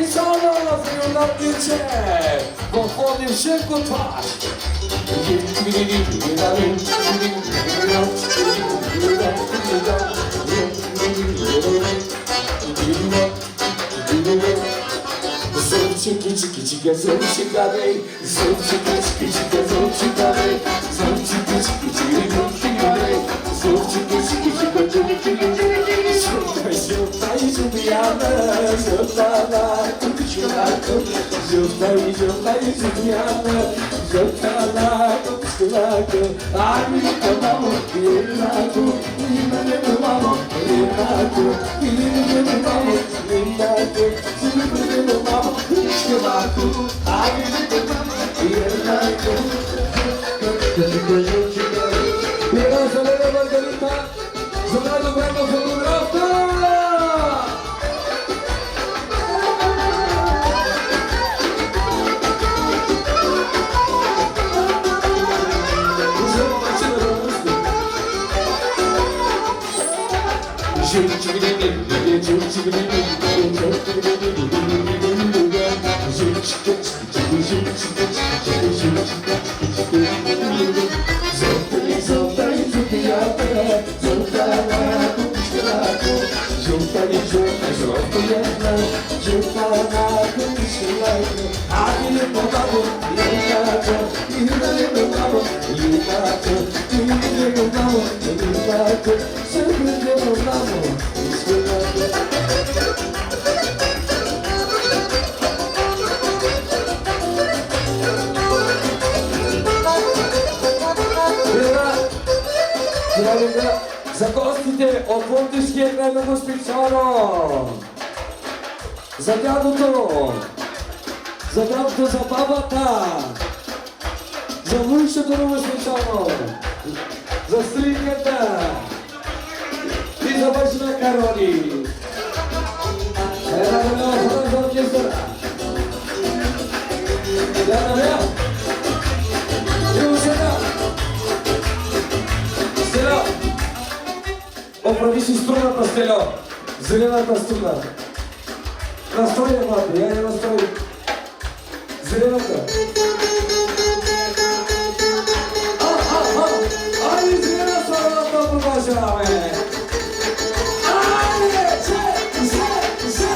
specjalna z na pięcie, bo wody szybko twarz. Zrób ciki ciki, zrób ciekawej, zrób ciki ciki, zrób ciekawej, zrób ciki ciki, zrób ciekawej, zrób ciki ciki, zrób ciekawej. Żółta i żółwiana, żółta na kukuciulaku, żółta i żółwiana, żółta na kukuciulaku. A mi to mamo, jednaku, i mnie to mamo, jednaku, i mnie to mamo, jednaku, i mnie to mamo, kukuciulaku. A mi to mamo, jednaku. Teraz Helena Margarita, żonego brano fotografa. За гостите от Пловдивския много специално! За дядото! За дядото, за бабата! За войшето много специално! За стриката! И за бащина Кароли! Една голяма хора за оркестъра! Дяда Бея! И сега! Стеля! Оправи си струната, Стеля! Зелената струна! Настрой я, мати, я не настрой! Зелената! Айде, зелена струната продължаваме! Айде, се!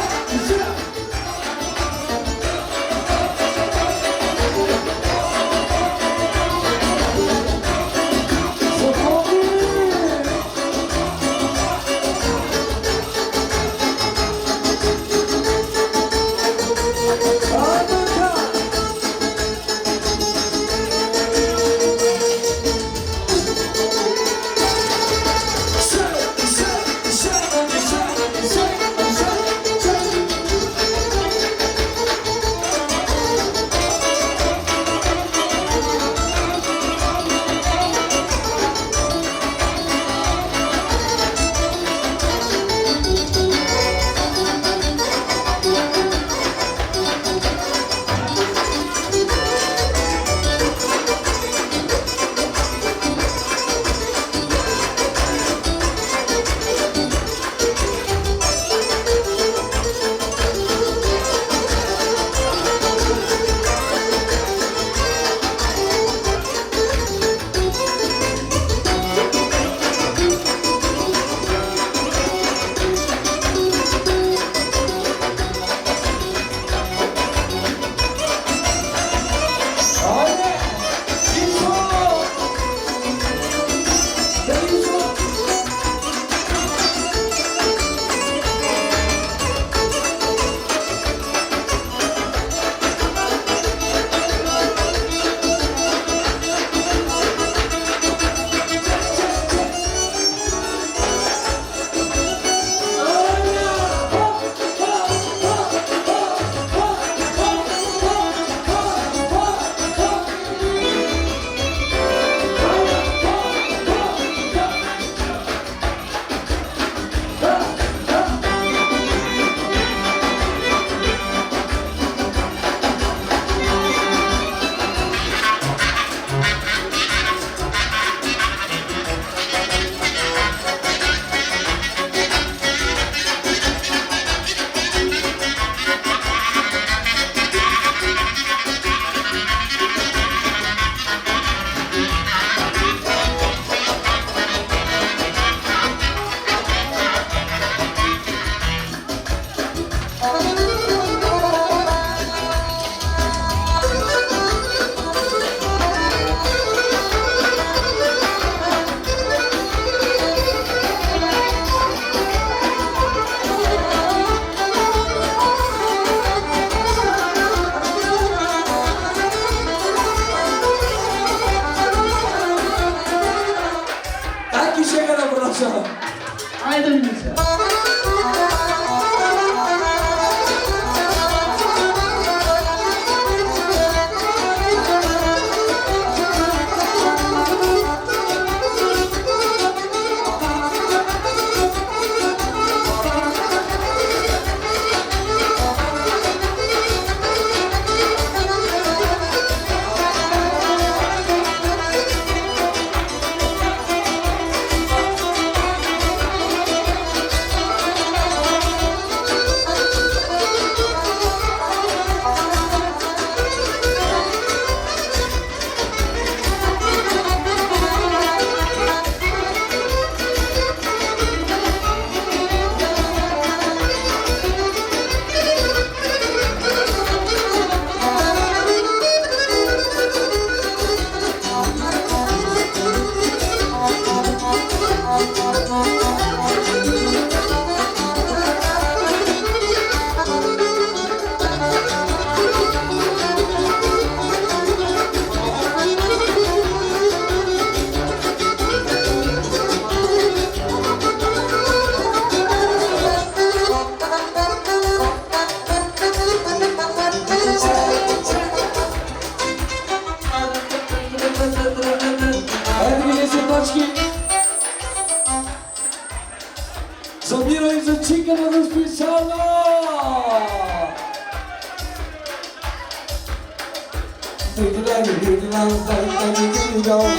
Dediler mi dediler zaten gidiyor.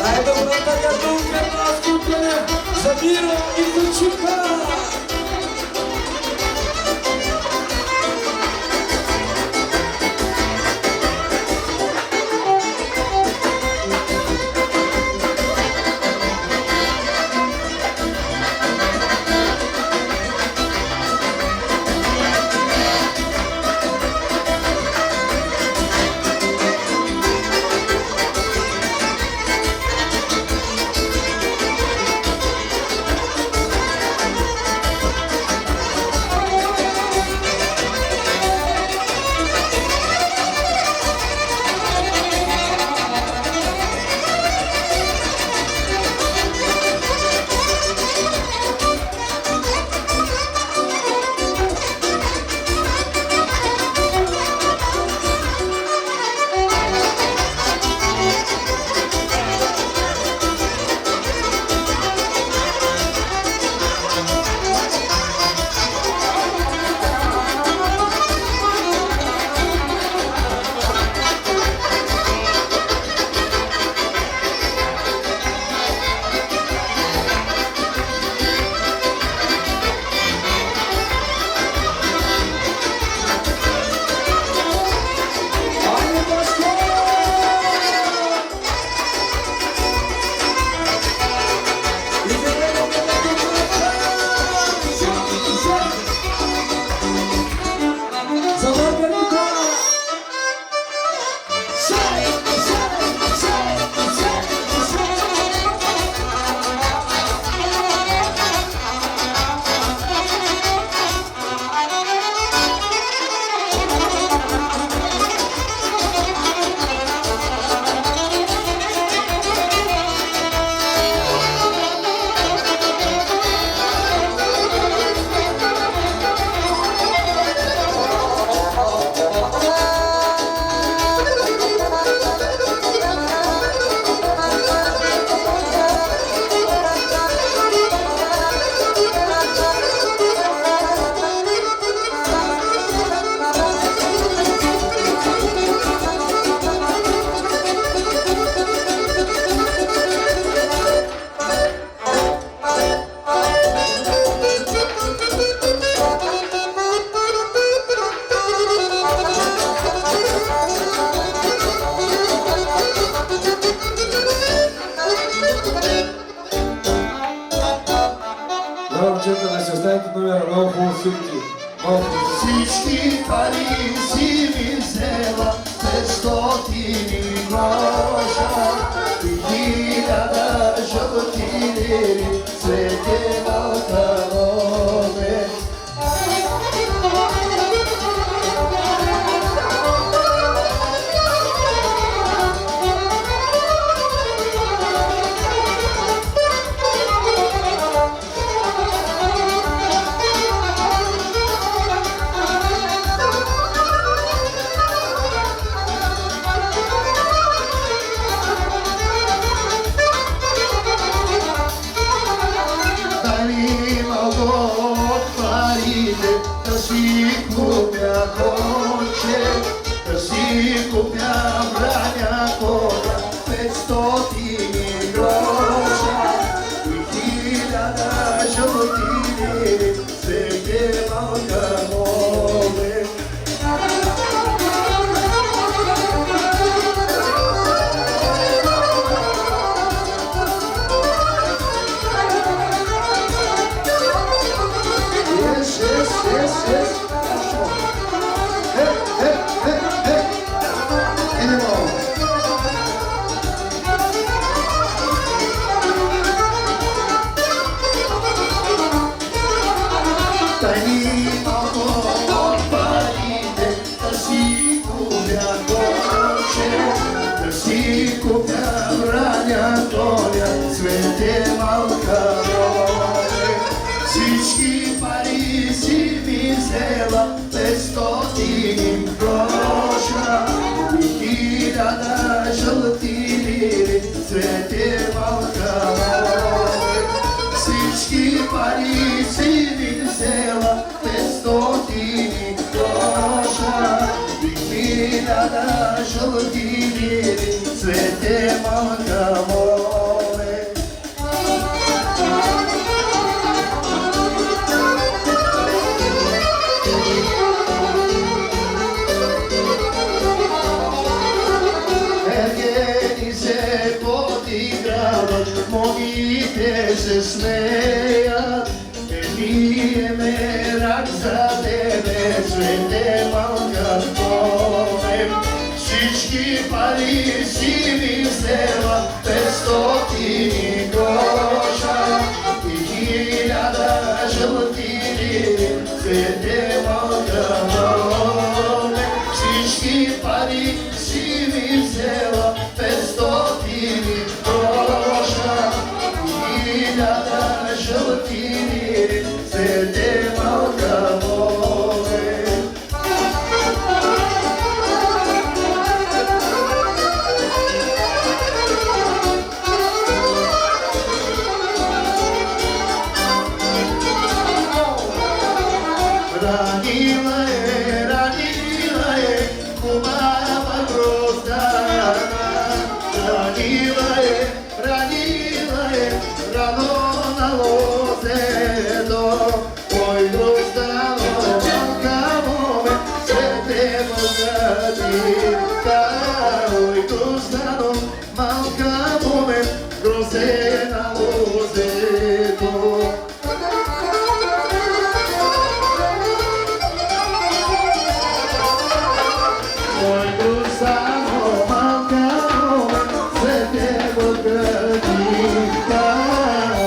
Дай добрата готовка на скуплене за Миро и Кучика. Всички пари си ми взела, 500 гроша и 1000 жълти лири, светела калове. Да си купя конче, да си купя браня коня, 500 гроша и 1000 жълти лири, светела калове. Всички пари си ми взела, 500 гроша и 1000 жълти лири, светела калове. Всички пари си ми взела, 500 гроша се смеят, ние мерак за тебе, свете малка помем. Всички пари си ми взела, 500 гроша и 1000 жълтини, свете малка помем. Всички пари си ми взела, 500 гроша и 1000 жълтини, свете малка помем. Ранила е, хубава гроздана. Ранила е, рано на лозето. Ой, гроздано, малка моме, свете богатика. Ой, гроздано, малка моме, грозде на лозето. Ой, гроздано, малка моме, свете богатика.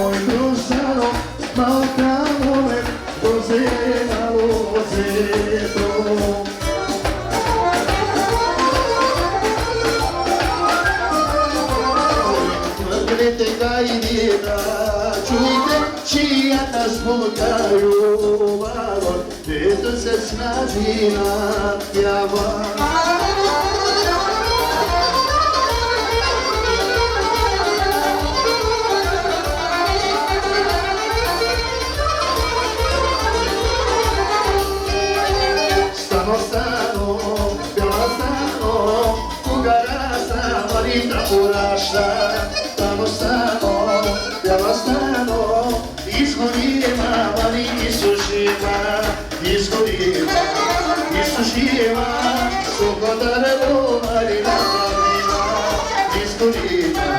Ой, гроздано, малка моме, грозде на лозето. Мъглете гайдина, чуйте, чията смука любава, дето се снажи напява. Стано, бяла стано, кугара са, Марита пораща. Стано, бяла стано, изгорима, Мари изсушима, изгорима, изсушима, сухота небо, Мари направима, изгорима,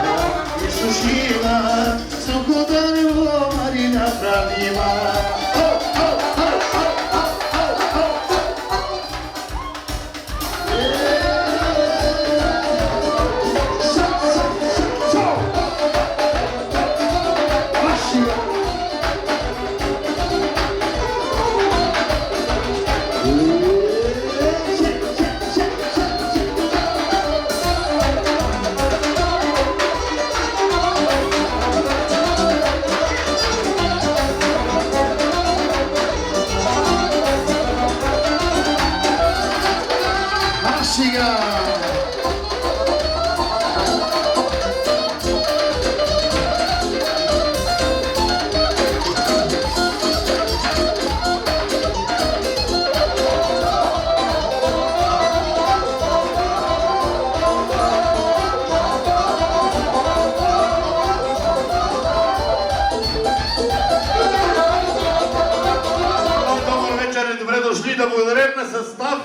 изсушима, сухота небо, Мари направима. Да благодарим на състав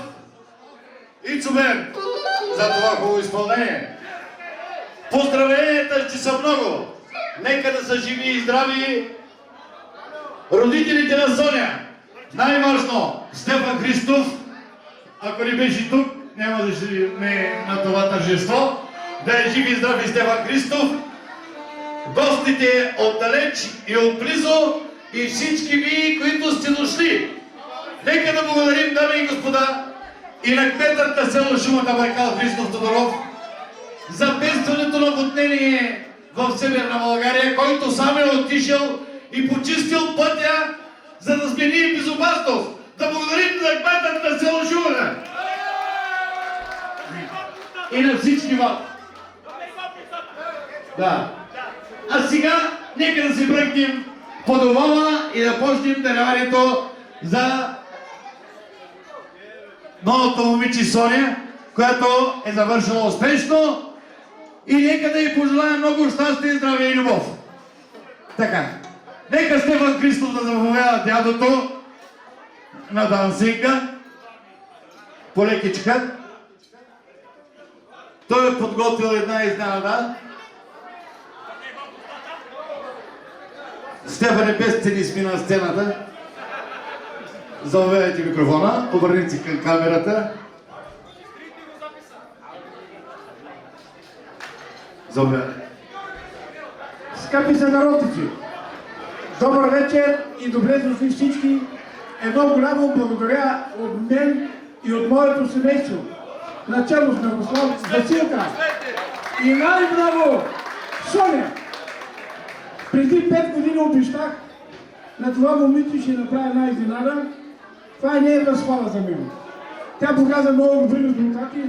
и Цубер за това хубаво изпълнение. Поздравленията ще са много. Нека да са живи и здрави родителите на Соня. Най-важно Стефан Христов, ако не беше тук, няма да сме на това тържество. Да е жив и здрав и Стефан Христов. Гостите отдалеч и отблизо и всички ви, които сте дошли. Нека да благодарим, дами и господа, и на кметът на село Шумата Байкал Христов Тодоров за бедственото наводнение в Северна България, който сам е отишъл и почистил пътя, за да сме ние в безопасност. Да благодарим на кметът на село Шумата и на всички вас. Да. А сега нека да се бръкнем по домова и да почнем даряването за новото момиче Соня, която е завършила успешно, и нека да й пожелаем много щастие, здраве и любов. Така, нека Стефан Христов да заповяда дядото на дансинга по лекичка. Той е подготвил една изненада. Стефане без цени сми на сцената. Заведете микрофона, обърнете се към камерата. Заведете. Скъпи сънародници, добър вечер и добре дошли всички. Едно голямо благодаря от мен и от моето семейство, начало на Гослав Василка и най-браво Соня. Преди 5 години обещах на това момиче ще направя една изненада. Това не е възхвала за мен. Тя показа много добри резултати,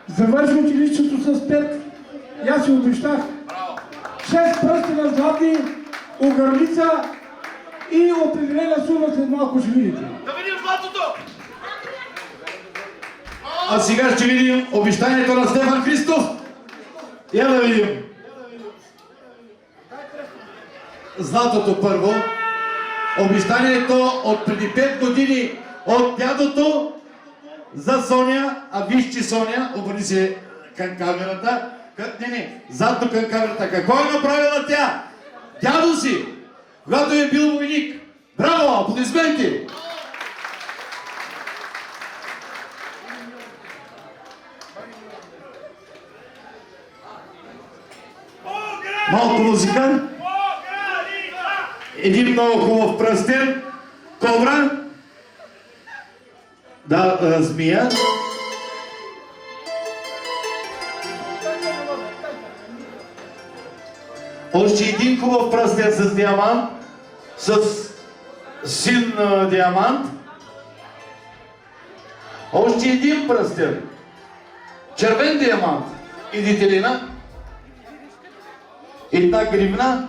завърши училището с 5 и аз си обещах 6 пръсти на златни, огърлица и определена сума след малко ще видите. Да видим златото! А сега ще видим обещанието на Стефан Христов. Я да видим. Златото първо. Обещанието от преди 5 години от дядото за Соня. А виж, че Соня, обърни се към камерата. Не, задно към камерата. Какво е направила тя? Дядо си, когато е бил войник. Браво, аплодисменти! Малко музика. Един много хубав пръстен. Кобра. Да, змия. Още един хубав пръстен с диамант. С син диамант. Още един пръстен. Червен диамант. И детелина. Една гривна.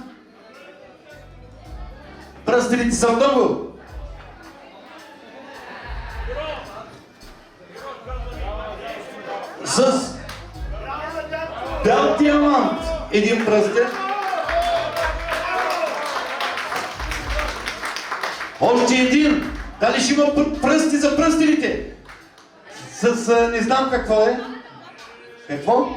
Пръстените са много. С бял диамант. Един пръстен. Още един. Дали ще има пръсти за пръстените? С не знам какво е. Какво?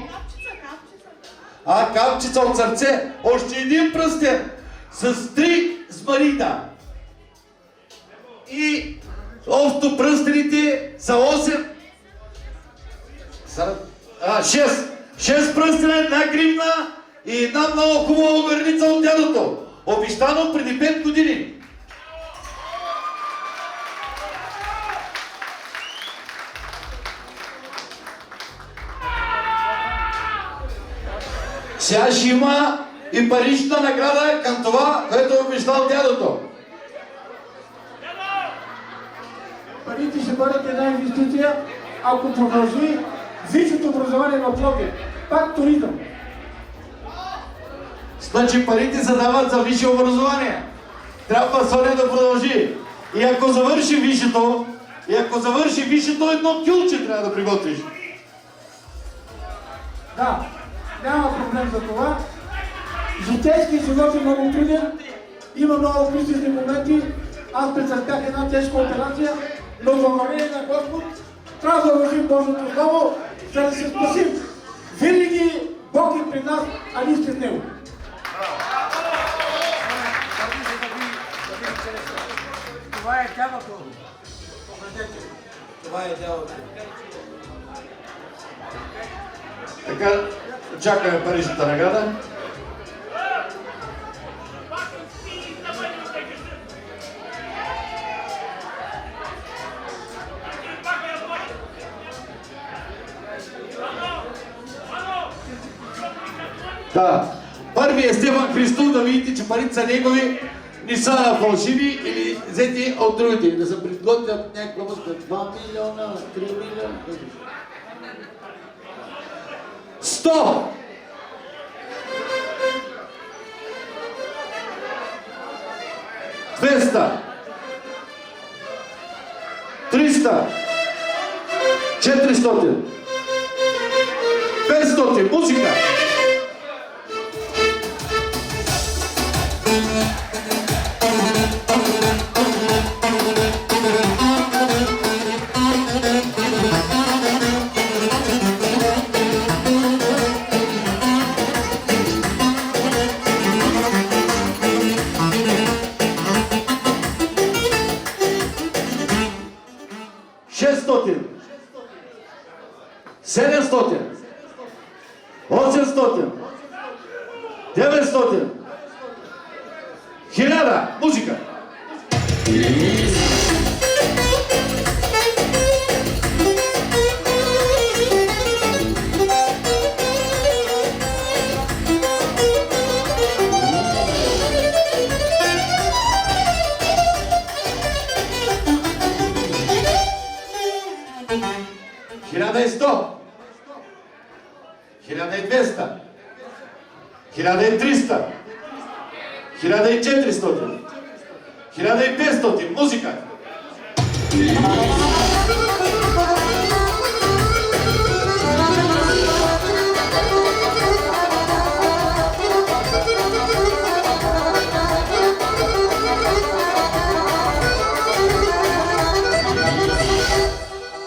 Капчица от сърце. Още един пръстен. С 3 змарита. И общо пръстените са 8. 6. 6 пръстена, една гривна и една много хубава огърлица от дядото. Обещано преди 5 години. Сега ще има и парична награда към това, което е обещал дядото. Парите ще бъдат една инвестиция, ако продължи висшето образование в Пловдив. Пак туризъм. Значи парите се дават за висше образование. Трябва Соня да продължи. И ако завърши висшето, едно кюлче трябва да приготвиш. Да, няма проблем за това. Житейският живот е много труден, има много кризисни моменти. Аз претърпях една тежка операция, но благодарение на Господ трябва да вършим Божието Слово, за да се спасим. Винаги Бог е при нас, а ние сте с Него. Това е дявото. Погледнете. Това е дявото. Така, чакаме паричната награда. Да. Първи е Стефан Христов, да видите, че парите са негови, не са фалшиви или взети от другите. Да се приготвят някаква мъска. 2 милиона, 3 милиона. 100! 200! 300! 400! 500! Музика! 600, 700, 800, 900, 1000. Музика! Хиляда и 100, 1200, 1300, 1400, 1500. Музика!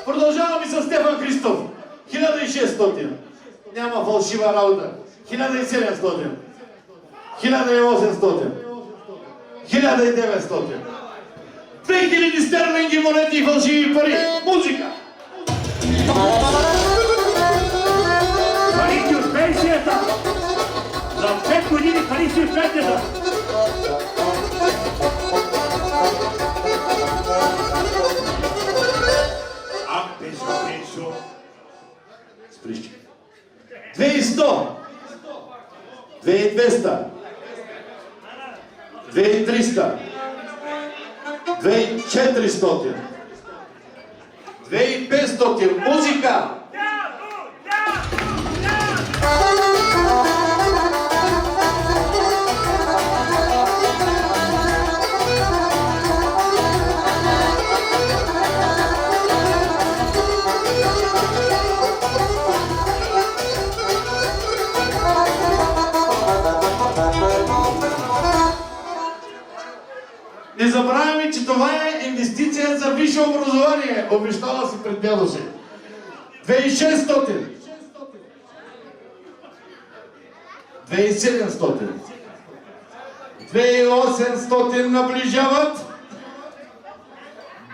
Продължаваме с Стефан Христов. 1600. Няма фалшива работа. 1700. 1800. 1900. 2000 стерлинги, монети и фалшиви пари. Музика! Парите от пенсията! За 5 години пари си от пенсията! Сприщи. 2100. 2200. 2300. 2400. 2500. Музика! Не забравяме, че това е инвестиция за висше образование. Обещала си пред дядо си. 2600. 2700. 2800 наближават.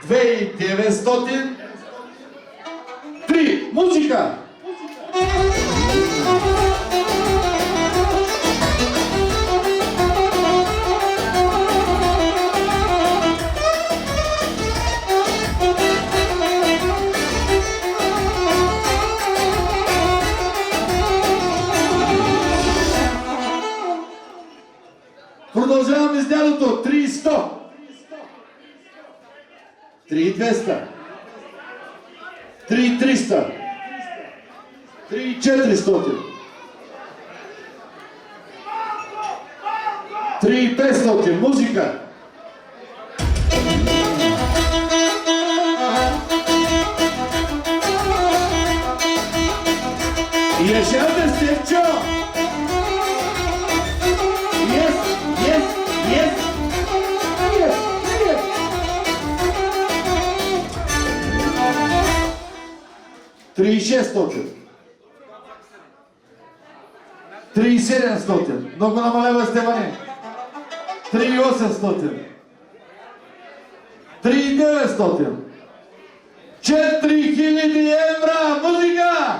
2900. 3. Музика! Продължаваме с дядото. 3100. 3200. 3300. 3400. 3500. Музика! Ешелте, Степчо! Yes, yes, yes! Yes, yes! 3600. 3700. Много намалява Стефане. 3800. 3900. 4000 евро. Музика!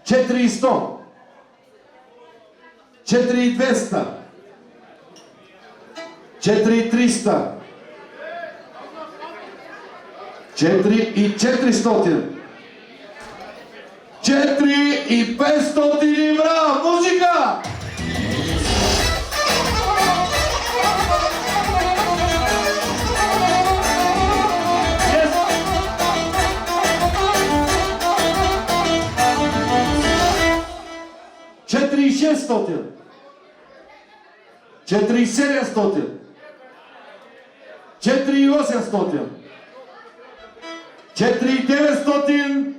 Четири и 100, 4200, 4300, 4400, 4500 евро. Музика! Четири и 600, 4700, 4800, 4900,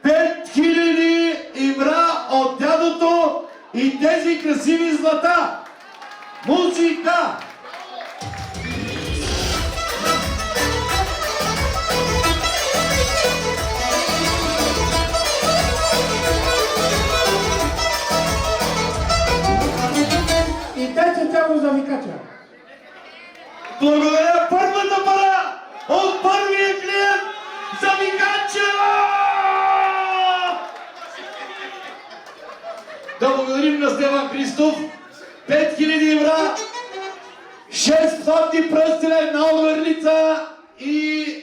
5000 евро от дядото и тези красиви злата. Музика! Благодаря първата пара от първия клиент за Виканчева! Да благодарим на Стефан Христов. 5000 евра, 600 пръстена, една оверлица и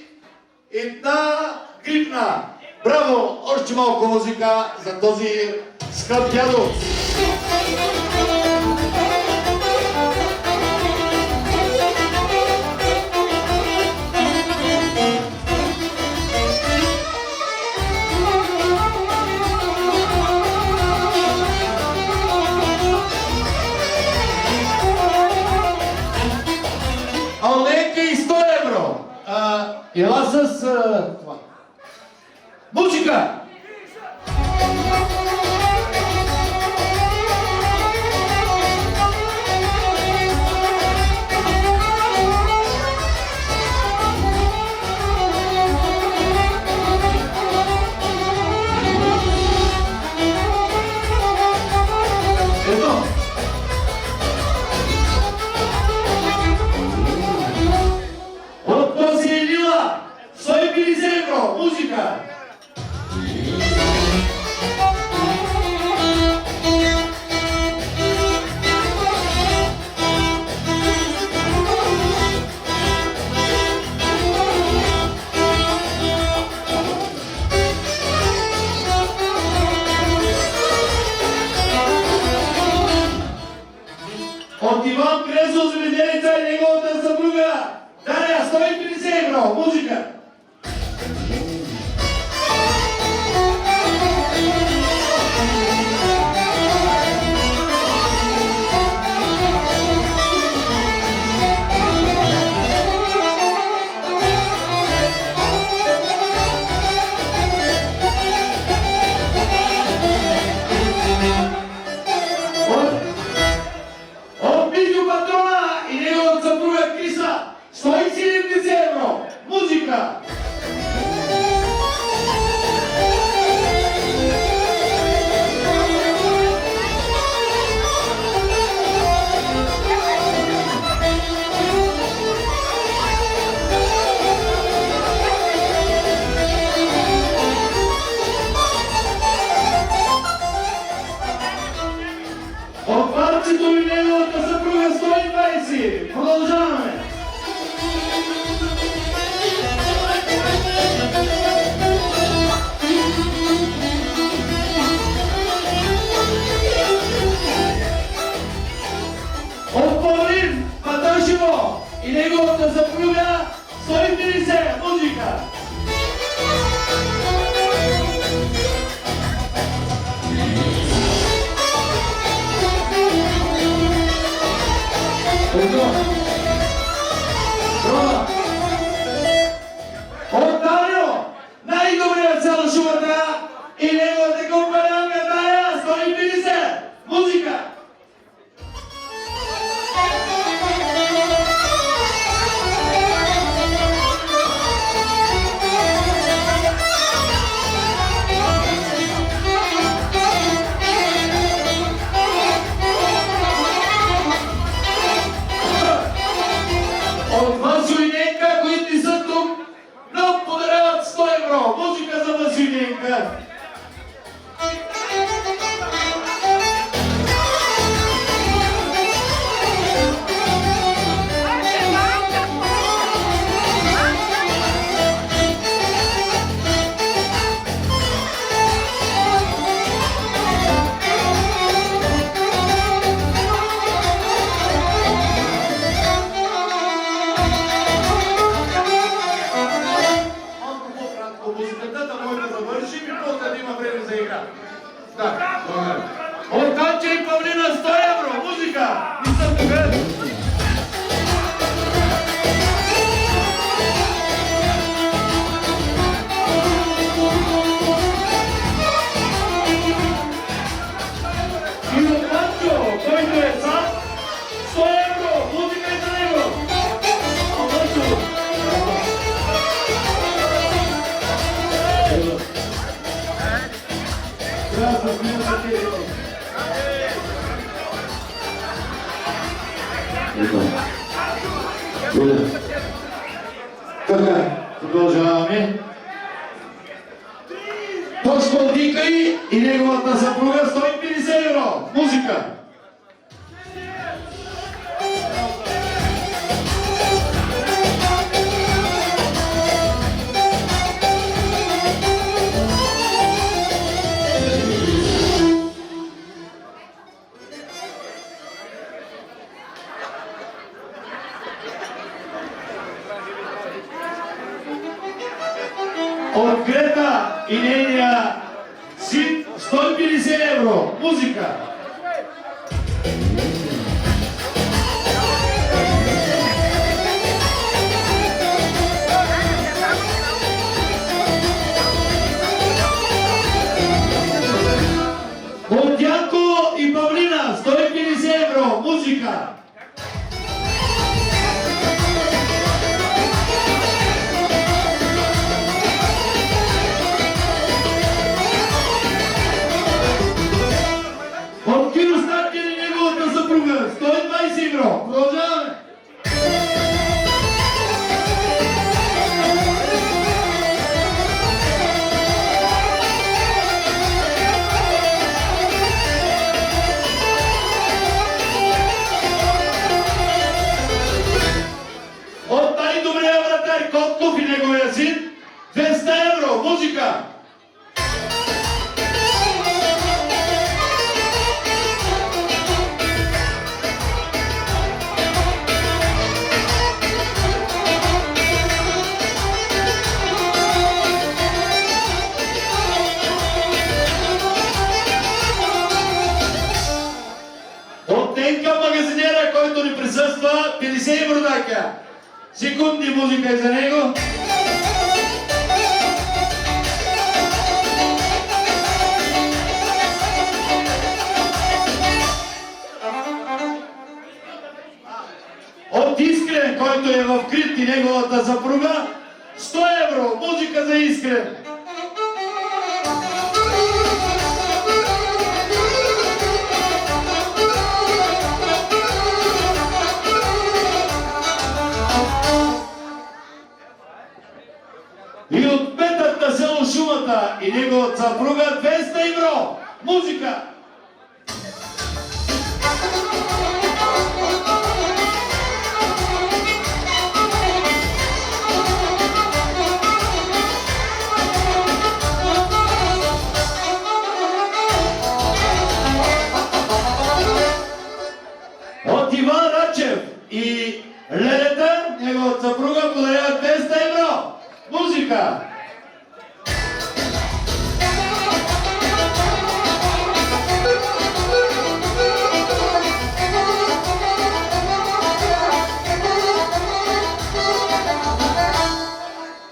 една грипна. Браво! Още малко музика за този скъп дядо. Оленка и 100 евро. Ела с това. Музика! Ето! От този е Лила! 150 евро! Музика! От Иван Крезо Заведеница и неговата съпруга Дария 150 евро. Музика! От Митю Патрона и неговата съпруга Криса 170 евро. Музика! От парчето и неговата съпруга 120. Продължаваме. От Павлин Паташево и неговата съпруга 150. Музика. От Дарио, най-добрият цяло шумата и неговата компанянка Дария 150. Музика. От Васю и Ненка, които не са тук, но подаряват 100 евро. Музика за Васю и Ненка. Малко по-кратко музиката, да може да завършим и после да има време за игра. Да, благодаря. От Танче и Павлина 100 евро. Музика. Не съм тук. И от Танчо, който е сам, 100 евро. Музика и за него. Танчо. Gracias, Така, продължаваме. Тошко Дикай и неговата съпруга 150 евро. Музика. От Грета и нейния син 150 евро. Музика. От Янко и Павлина 150 евро. Музика. От Киро Стартин и неговата съпруга 120 евро. Продължаваме. От най-добрия вратар Котков и неговия син 200 евро. Музика. От Тенка магазинера, който ни присъства, 50 евро дака. Секунди музика и за него. От Искрен, който е в Крит и неговата съпруга, 100 евро. Музика за Искрен. И от Петър на село Шумата и неговата съпруга 200 евро. Музика. От Иван Рачев и Лелета, неговата съпруга, подарява 200 евро. Музика.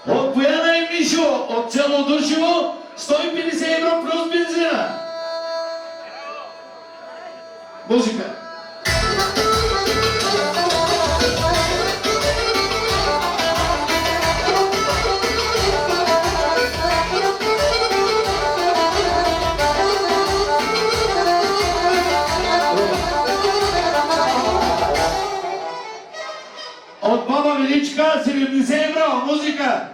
От Бояна и Мишо, от село Душево, 150 евро плюс бензина. Музика. От Баба Величка 70 евро. Музика.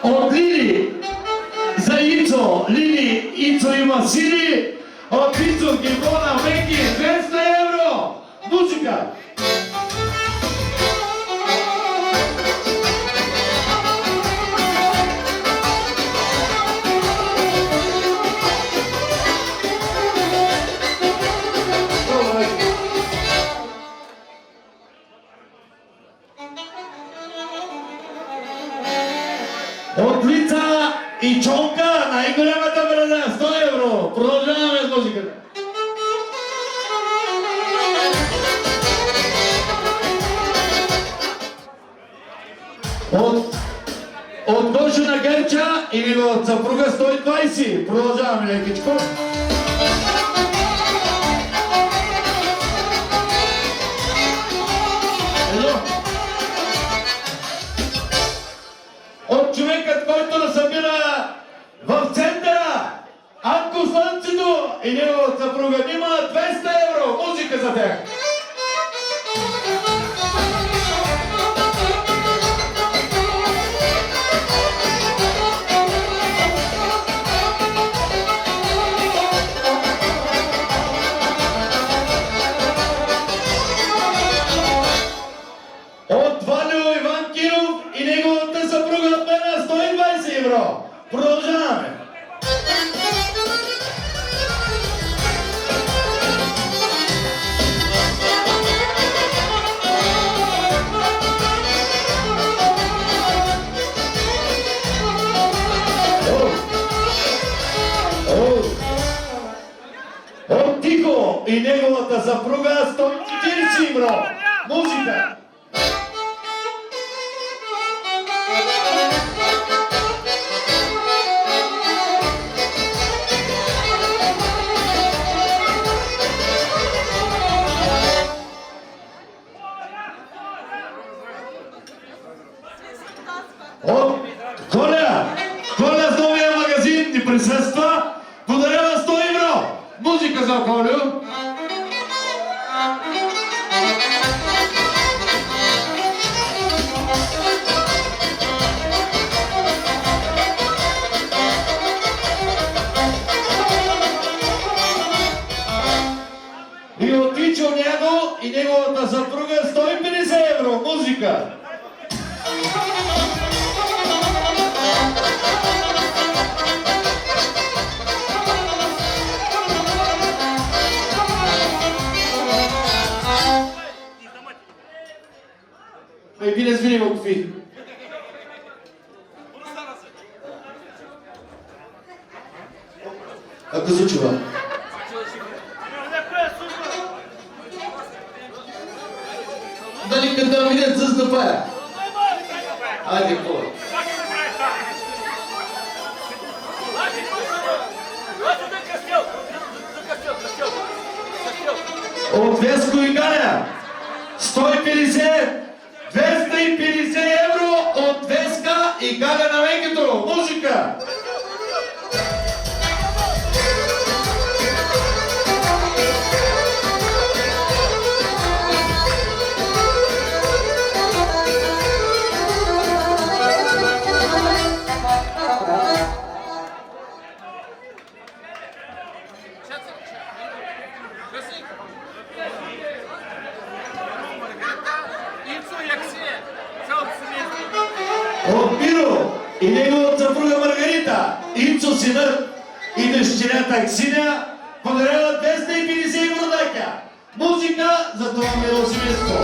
От Лили за Ицо. Лили, Ицо има сили. От Ицо Гибона Веки 200 евро. Музика. От Лица и Чонка, най-голямата брада, 100 евро. Продължаваме с музиката. От Дошо на Гърча и неговата съпруга 120. Продължаваме лекичко. за тях. От Валю Иван Киров и неговата съпруга Пена 120 евро. Продължаваме. От Тихо и неговата съпруга 140 евро. Музика. От Коля с новия магазин ни присъства. Подарява 100 евро. Музика за Колю. И от Ичо Няго и неговата съпруга 150 евро. Музика. Bine ați venit, mă, cu fii! A căzut ceva. Dar când am venit să-ți după aia. Haide, acolo. От Веско и Галя 150 250 евро от Веска и Галя на Векето. Музика! От Миро и неговата съпруга Маргарита, Ицо синът и дъщерята Ксиня подаряват 250 евро дака. Музика за това мило семейство.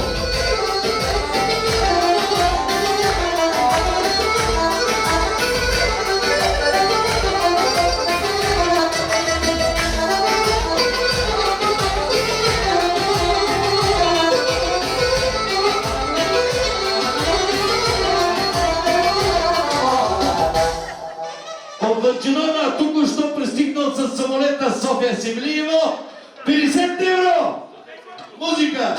Лъчинона, току-що пристигнал с самолета София Севлиево, 50 евро! Музика!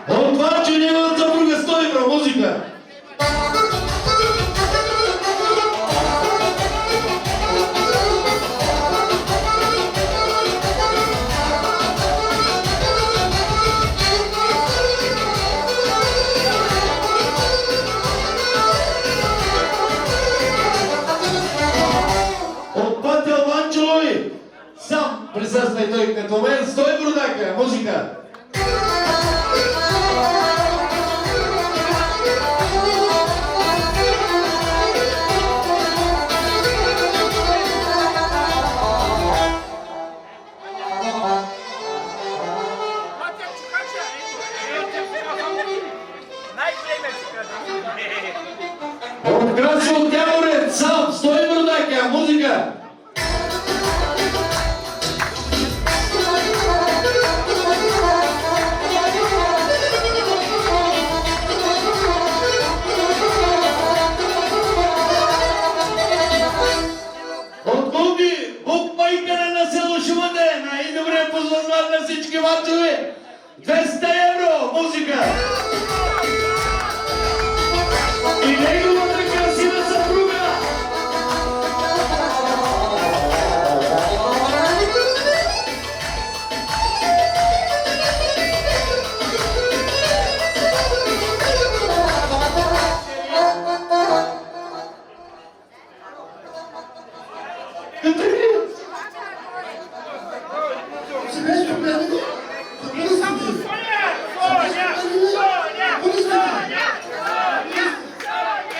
От Ванчо и неговата съпруга 100 евро. Музика! От Пател Ванчолой сам присъства и той като мен 100 евро дака. Музика! От Красо от Яворец сам 100 евро дака. Музика! Бог майка на село Шумате, най-добре познат на всички мачове. 200 евро музика. И неговата красива съпруга.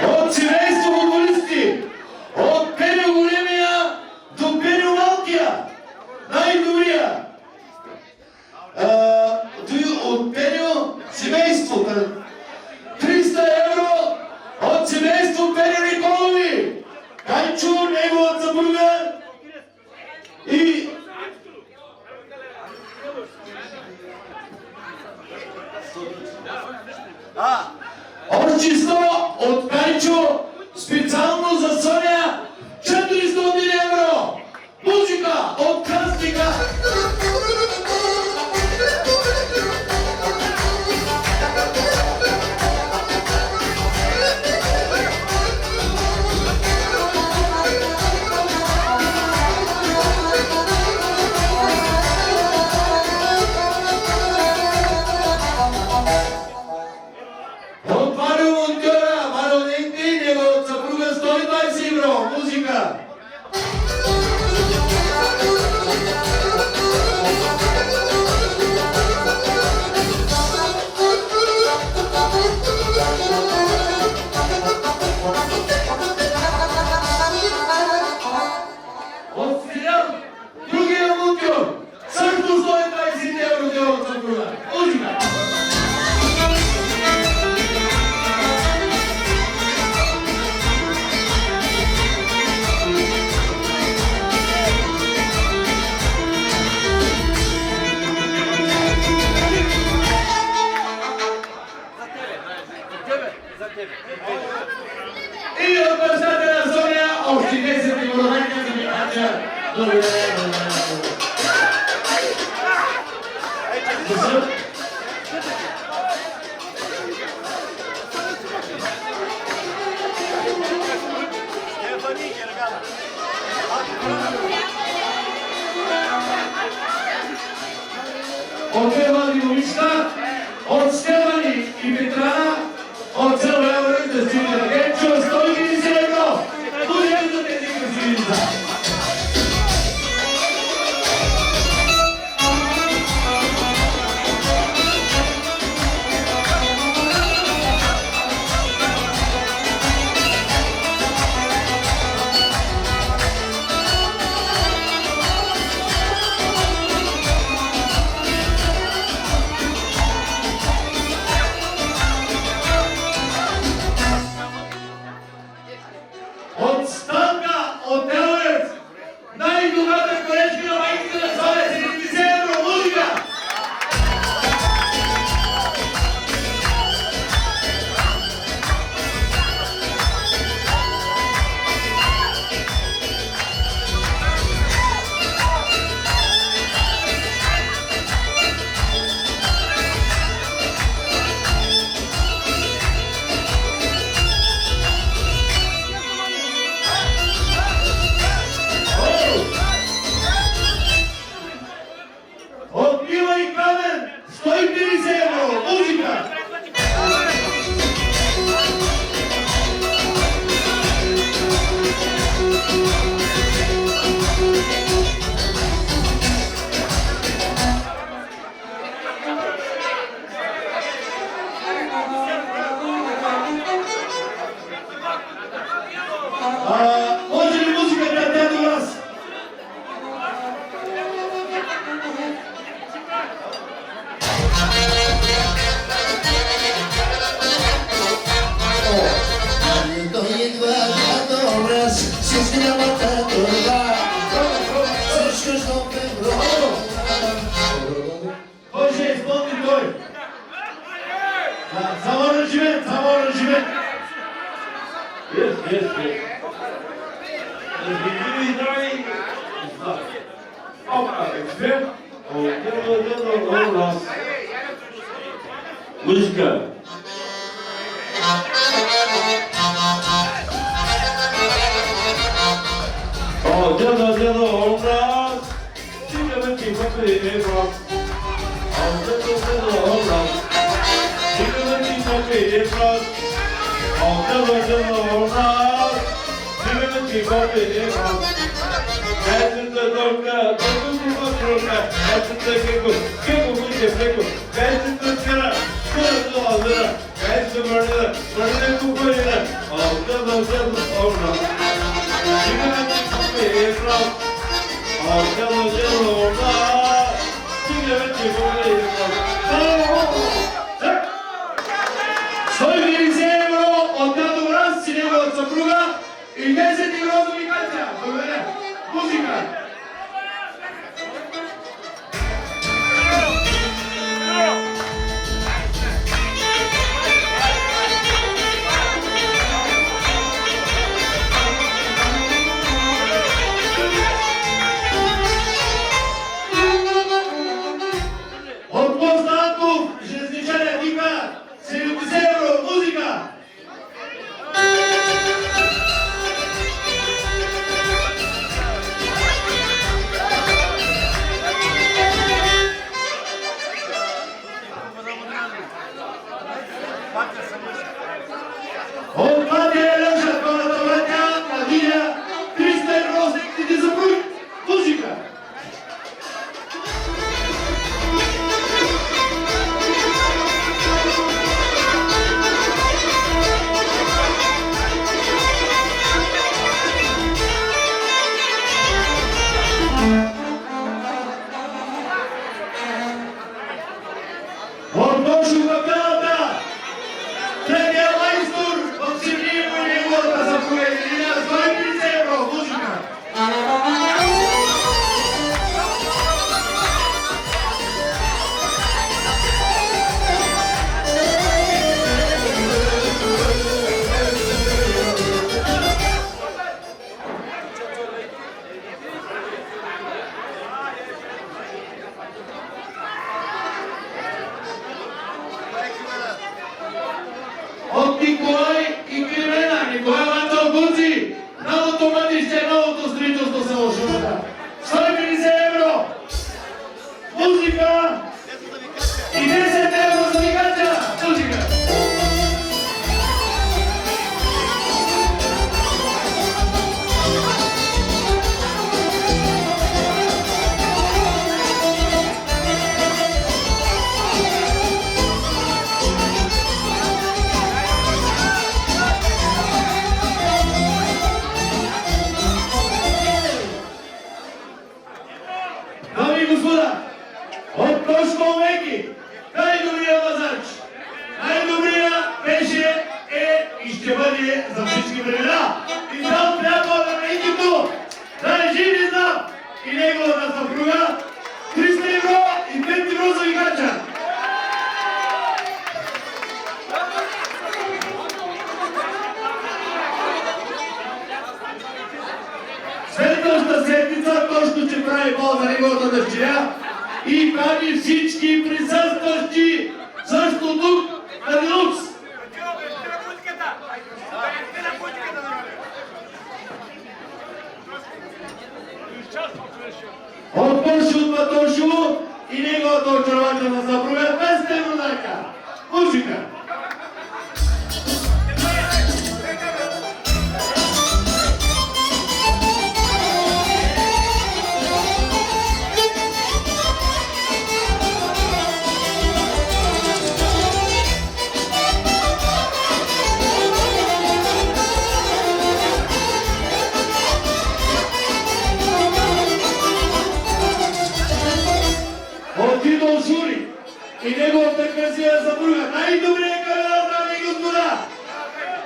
От семейство футболисти, от Пеню големия до Пеню малкия, най-добрия. От Пеню семейство, 300 евро от семейство Пеню Николови, Ганчо, неговата съпруга и още 100 от Ганчо, специално за Соня, 400 евро. Музика от Красника. От Варио Монтьора, Варио Ненти, неговата съпруга 120 евро. Музика. От Силян, другия Монтьор, също 120 евро неговата съпруга. Музика. И от бащата на Соня още 10 евро. Нека да ми хача. От Еван и Момичка, от Стевани и Петрана, от село Яворец да стигне на Генчо, 150 евро. Музика за тези красиви деца. От Станка, от Яворец, най-добрата колежка на майките на Соня, 70 евро. Музика. Разбили здрави. Опа, експерт. Отделно раз. Музика. Отделно раз. Стигаме ти пъпи раз. Отделно раз. Стигаме ти пъпи раз. Отделно раз. Стигаме ти пъпи раз. Кайсата дорка, дорка, кайсата кеко буде преко, кайсата скара, скара азера, кайсата мърдена купарина, отделно орна. Стигаме ти пъпи раз. Отделно орна. Стигаме ти пъпи раз. 150 евро от Дядо Враз и неговата съпруга и 10 евро за Микача. Благодаря. Музика. От Познатов, железничаря Дика, 70 евро. Музика. От Батя Елеша, хората братя, Надия, 300 евро, всеки за бруй. Музика. От Бошо Капелата, третия майстор в Севниево и неговата съпруга Елина, 150 евро. Музика. От Николай и Кривена, Николай Ванчо Бурци, новото мъдище, новото строителство село Шумата. 150 евро. Музика. И 10 евро за Микача. Музика. Дами и господа, от Кошко Меки, най-добрият мазач, най-добрият беше, и ще бъде за всички времена. И сам приятел на Мекито, да е жив и здрав, и неговата съпруга, 300 евро и 5 евро за Микача. Следващата седмица точно ще прави бал за неговата дъщеря и кани всички присъстващи също тук на Дилукс. От Бошо от Батошо и неговата очарователна съпруга 200 евро на ръка. Музика. От Идол Шури и неговата красива съпруга, най-добрият кавалер, дами и господа,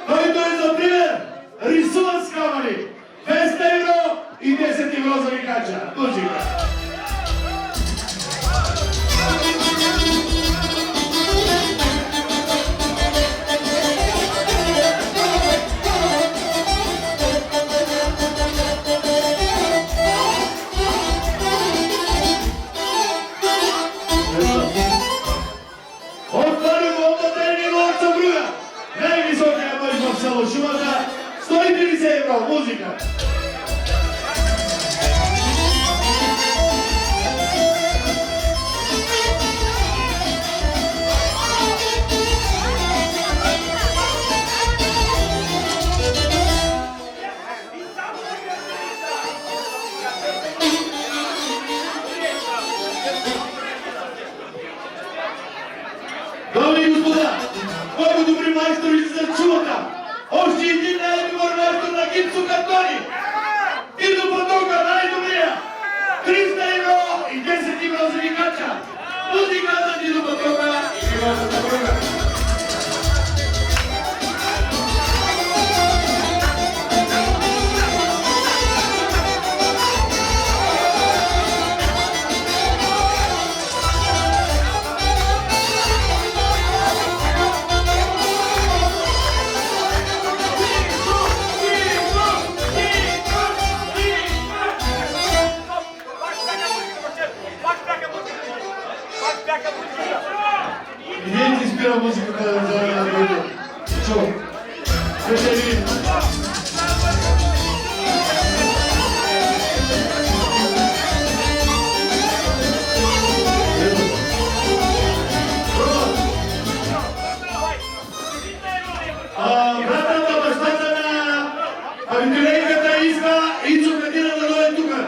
който е за пример, рисуван с камъни, 200 евро и 10 евро за Микача. Музика. майсторите за чудата. Още един най-добър майстор на гипсокартони. И до пътока най-добрия. 300 евро и 10 евро за викача. Музиката ни до пътока и живата друга. Идея ти спира музиката за другото. Чу. Ще видим. Братата, бащата на абитуриентката иска Ицо Кадира да дойде тука.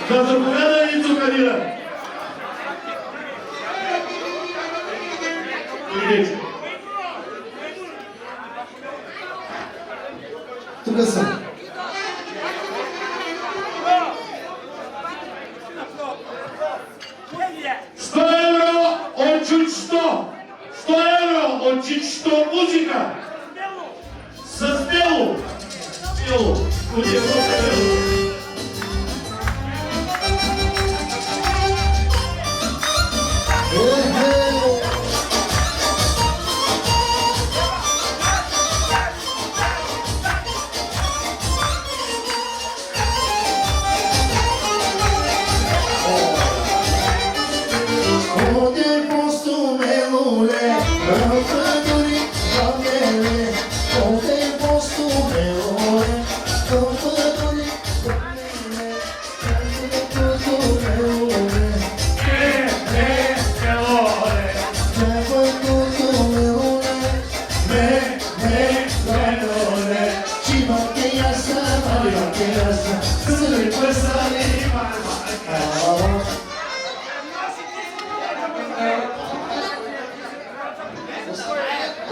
Да заповяда Ицо Кадира. Тук съм. €100 от чучто! 100 евро от чучто музика! С бело! Бело!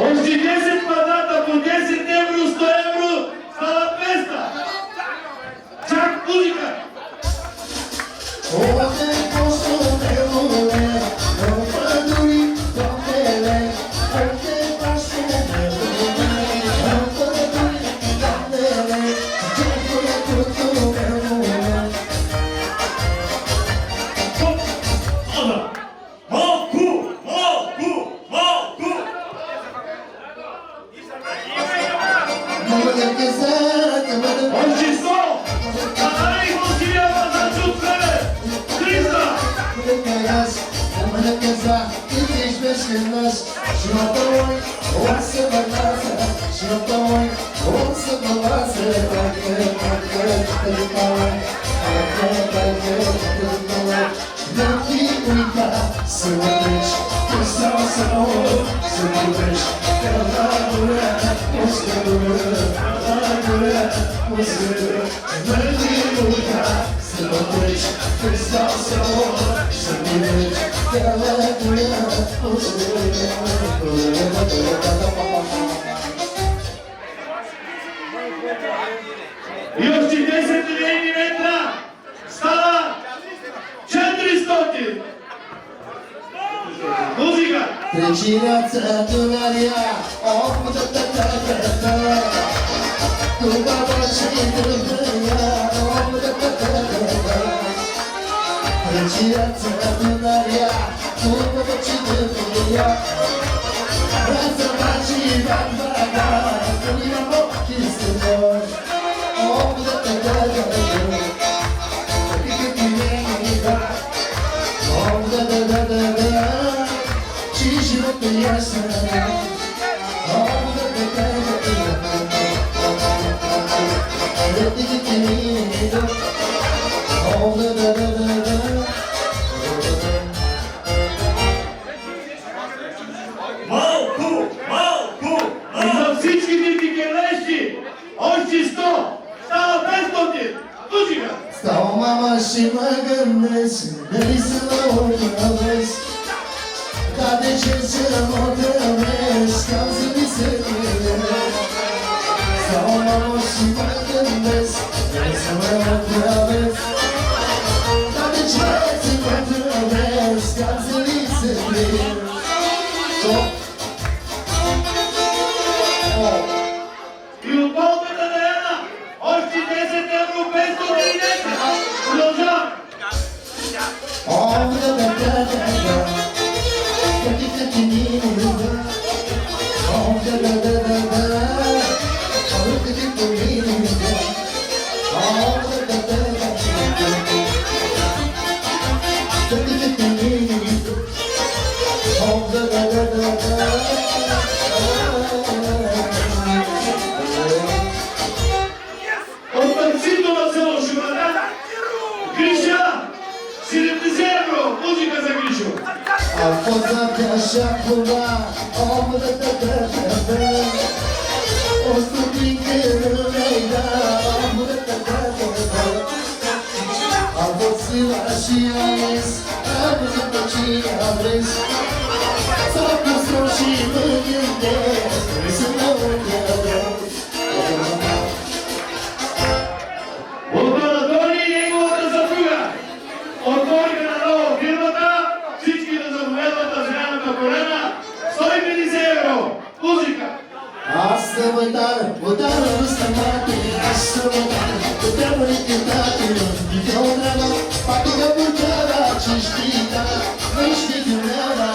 Още 10 квадрата по 10 евро, 100 евро, става 200. Чак музика! Още 100! Ай, Василия, за чувстване! 300! И още 10 линейни метра става 400. Музика! Тричината Дунаria, И за всичките ти гелещи, още 100, става 500. Музика! Става мама ще мъгъм днес, дали се наложи на вес. Sadece canımı eskamsın hissetmiyorum. Sağ olsun bakınız, sana bırakırız. Sadece canımı eskamsın hissetmiyorum. И от болката на Яна, още 10 евро без доверенете. Продължаваме. От таксито на село Шумата, Гриша, 70 евро, музика за Гришо. A poza piaszakowa, Ostudnike rulejda, a vocila šiajes, a vozapoči abres, Sako sroši mugende, se novogade. От Марадони и неговата съпруга. Отвориха на ново фирмата, всички да заповядват на земяната колена, 150 евро, музика. Аз съм водар рустамати, аз съм водар, трябва ли ти дати, и те отрава, пак и да почава, чищита, вижте землява,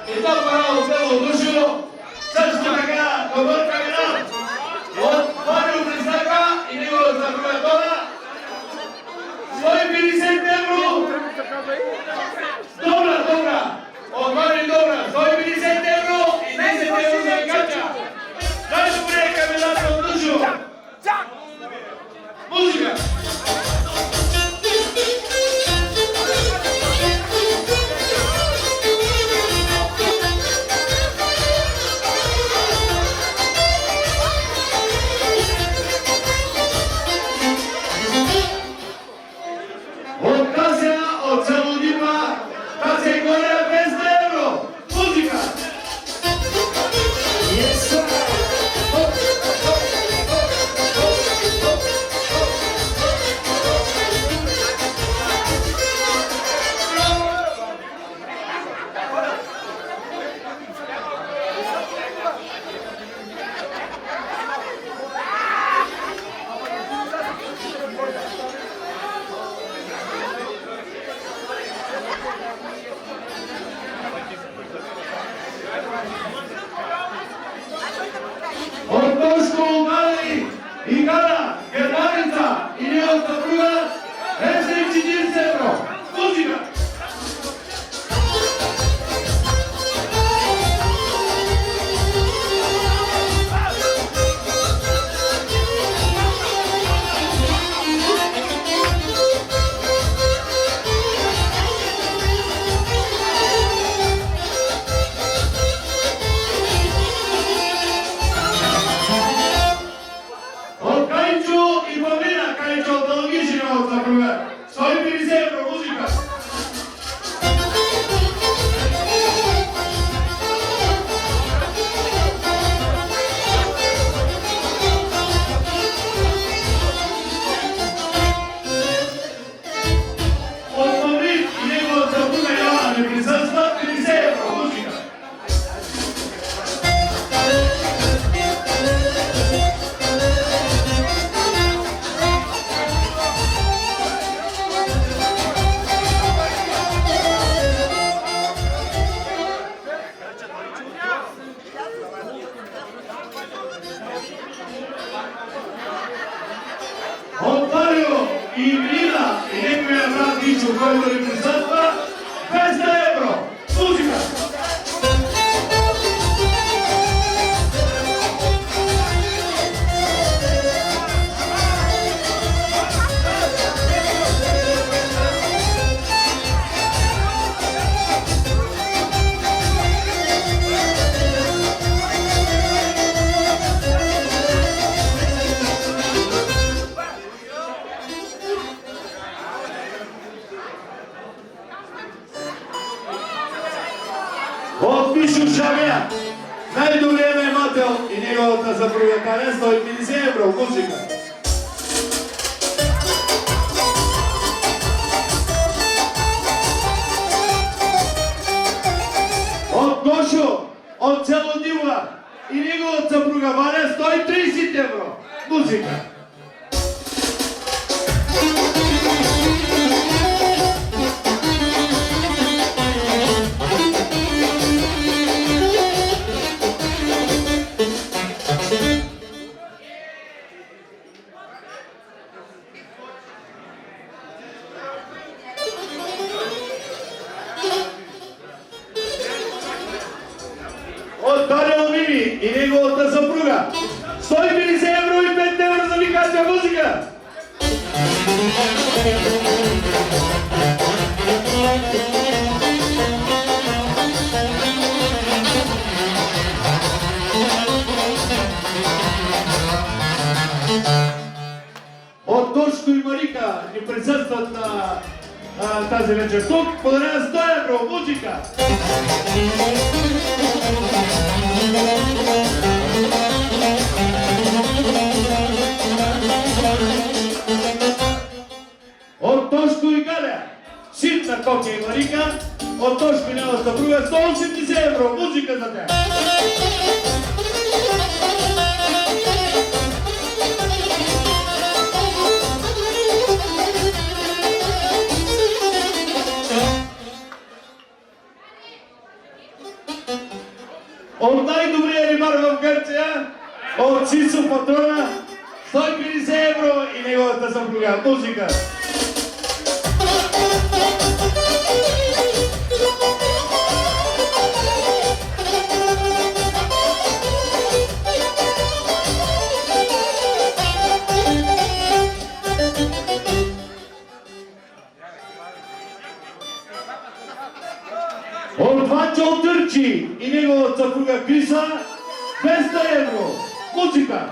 И това право село Душо, също така добър кандидат от Марио Признака и неговата съпруга Дона, 150 евро. Добра, от Марио Добра, 150 евро и 10 евро за Кача. Най-добрият кандидат от Душо. Музика. От Кася, от село Дипа, Кася Горя, 200 евро. Музика. От Турско, Унгария и Гана, германица и неговата съпруга, 240 евро. Музика. От Кайчо и Павлина, Кайчо от Дългиши неговата съпруга, 150 евро. Музика. От Павлин и неговата съпруга Йоанна не присъстват, 50 евро. Музика. От Марио и Лина и неговия брат Дичо, който ни присъства, 200 евро. Музика. От Мишо Шамия, най-добрият наемател и неговата съпруга Таня, 150 евро, музика. От Гошо, от село Дива и неговата съпруга Ваня, 130 евро, музика. От Таня Мими и неговата съпруга, 150 евро и 5 евро за викача музика. От Тошко и Марика ни присъстват на тази вечер тук. Подарена 100 евро, музика. От Тошко и Галя, син на Коки и Марика, от Тошко и неговата съпруга, 180 евро, музика за тях. От най-добрия рибар в Гърция, от Сисо Патрона, 150 евро и неговата съпруга, музика. От Ванчо Търчи и неговата съпруга Криса, 200 евро, музика.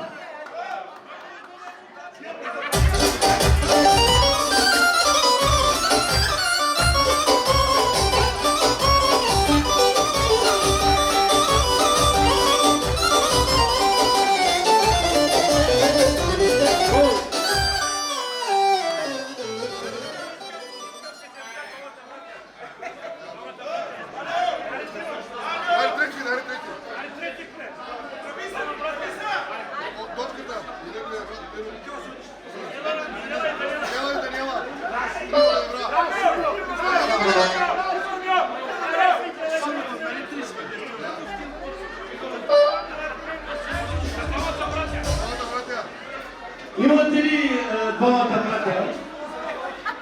Имате ли двамата братя?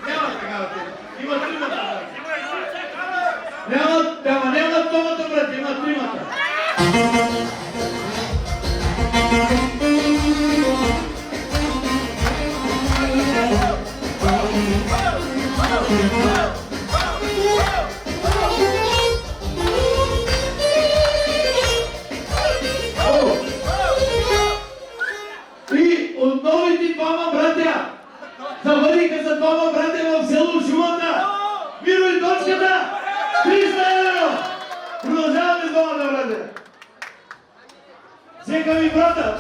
Няма такава тема. Има тримата братя. Няма двамата братя, има тримата. И от новите двама братя завъдиха за двама братя в село Шумата, Миро и Точката, 300 евро. Продължаваме с двамата братя. Взеха ми брата.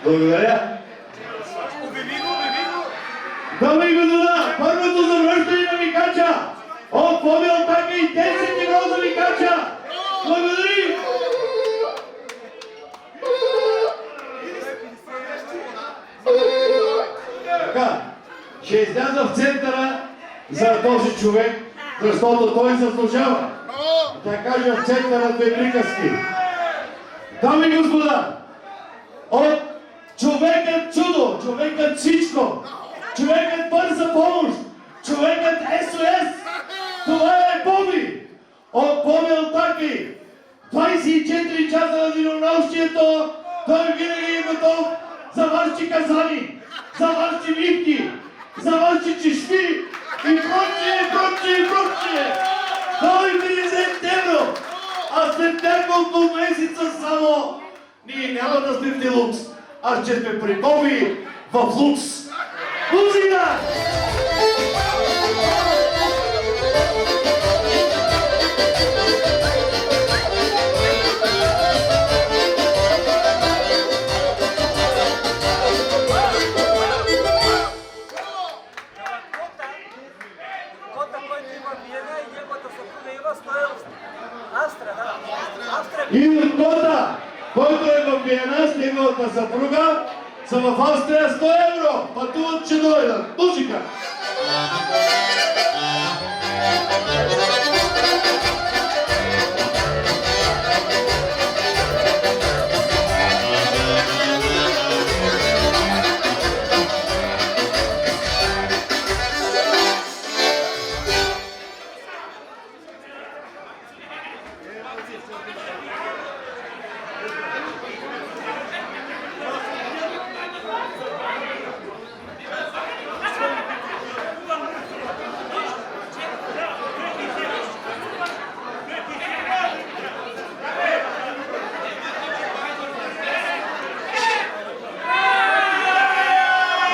Благодаря. Дами и господа, първото завръщане на викача от Побил Така и 10 евро за викача. Благодарим! Така, ще изляза в центъра за този човек, защото той заслужава. Да кажа в центъра две приказки. Дами и господа, от човекът чудо, човекът всичко, човекът бърза помощ, човекът СОС, това е Боби! От Боби Отаки, 24 часа на денонощие пълнолетието, той винаги е готов за вашите казани, за вашите нивки, за вашите чешми и прочие. Той 50 евро, а след няколко месеца само ние няма да сме в Делукс, а ще сме при Боби в Лукс. Музика! И от Кота, който е в Виена с неговата съпруга, са в Австрия 100 евро. Пътуват, че дойдат. Музика!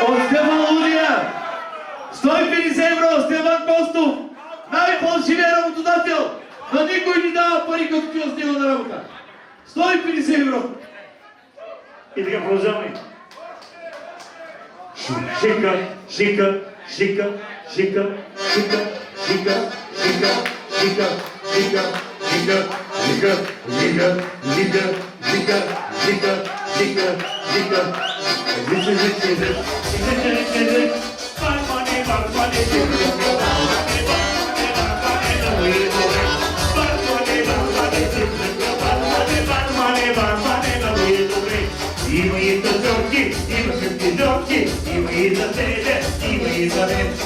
От Стефан Лудия, 150 евро, Стефан Костов, най-фалшивия работодател, но никой ни дава пари, като ти остива на работа. 150 евро. И така продължаваме. Шика, шика, шика, шика, шика, шика, шика, шика, шика, шика, шика, шика, шика, шика, шика, шика, шика. Има и тазорки, има шестизорки, има и за седе, има и за мен.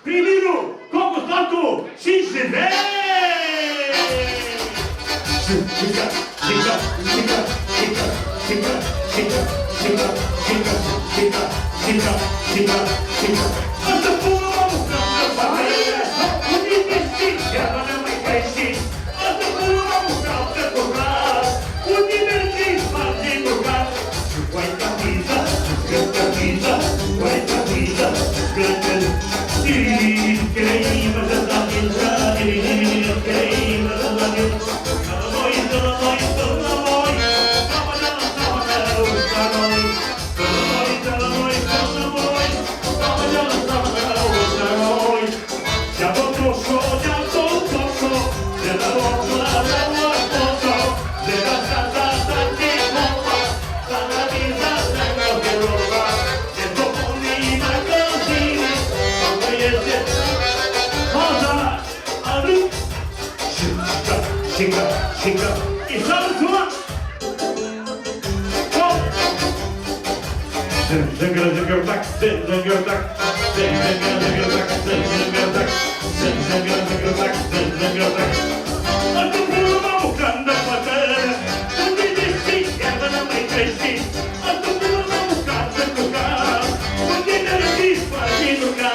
Примиро, колко сладко си живее! Шика, шика, шика, шика, шика, шика, шика, шика, шика, шика, шика, шика. Аз да пулвам на памет, университета на майкайси. Аз да пулвам укралка кога, университет пази кога. Шуквайка виза, шуквайка виза, шуквайка виза, шуквайка виза. Има за задница, има за задница. Шика, шика, и само това! Зангъртак, зангъртак, зангъртак, зангъртак, зангъртак, зангъртак. Ако пълно канда пътър, убиди си, ева на майкайси. Ако пълно канда кога, убиди си, спаси нога.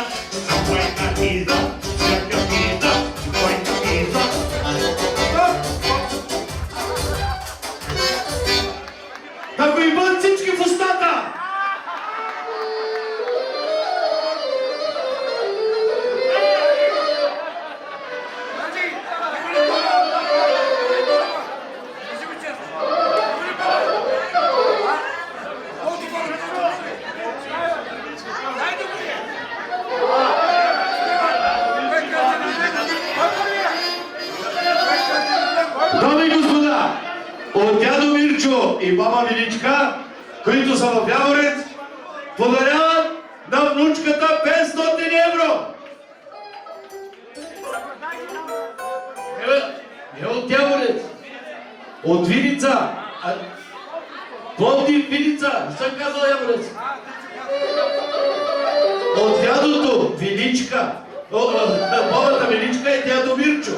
Шуквайка виза, шуквайка виза, шуквайка виза. Да го имат всички в устата! Дами и господа, от дядо Мирчо и баба Величка, които са в Яворец, подаряват на внучката 500 евро! Не от Яворец, от Виница. Пловдив, Виница, не съм казал Яворец. от дядото Величка, бабата Величка и дядо Мирчо,